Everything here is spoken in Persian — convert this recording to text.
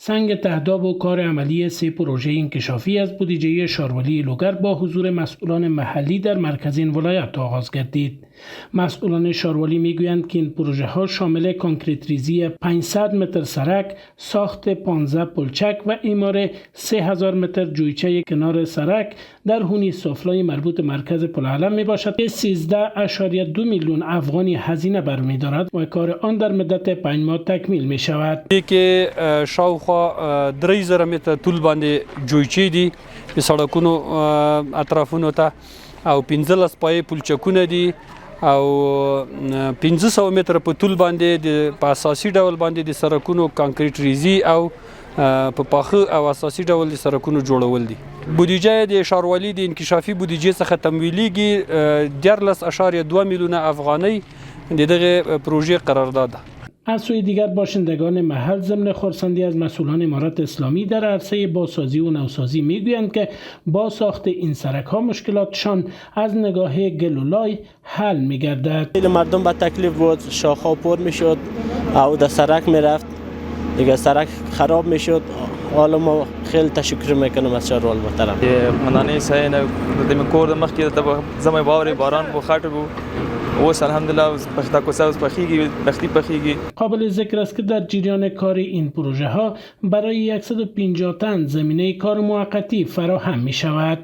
سنگ تهداب و کار عملی 3 پروژه انکشافی از بودجه شارولی لوگر با حضور مسئولان محلی در مرکز این ولایت آغاز گردید. مسئولان شارولی میگویند که این پروژه ها شامل کانکریت ریزی 500 متر سرک، ساخت 15 پلچک و اعمار 3000 متر جویچه کنار سرک در هونی سفلای مربوط مرکز پلعلم می باشد که 13.2 میلیون افغانی هزینه برمی دارد و کار آن در مدت 5 ماه تکمیل می شود. که شاوخوا 3000 متر طول باندې جویچې دي د سړکونو اطرافونو ته او 15 پای پلچکونه دي او 1500 متر په طول باندې په اساسي ډول باندې د سړکونو کانکریټ ریزي او په پاخه او اساسي ډول د سړکونو جوړول دي. بودجه د شارولی د انکشافي بودجه څخه تمویلیږي 14.2 میلیون افغانی د دغه پروژه قرارداد ده. از سوی دیگر باشندگان محل ضمن خرسندی از مسئولان امارت اسلامی در عرصه بازسازی و نوسازی میگویند که با ساخت این سرک ها مشکلاتشان از نگاه گل و لای حل میگردد. مردم با تکلیف بود، شاخه پر میشد او در سرک میرفت، دیگه سرک خراب میشد. حالا ما خیلی تشکر میکنم از شاروال محترم. منانی سعی نه دم کور د مخکې د زمای باوري باران بو خاطر بو اوس الحمدلله پختا کوساوس پخیږي. قابل ذکر است که در جریان کار این پروژه ها برای 150 تن زمینه کار موقتی فراهم می شود.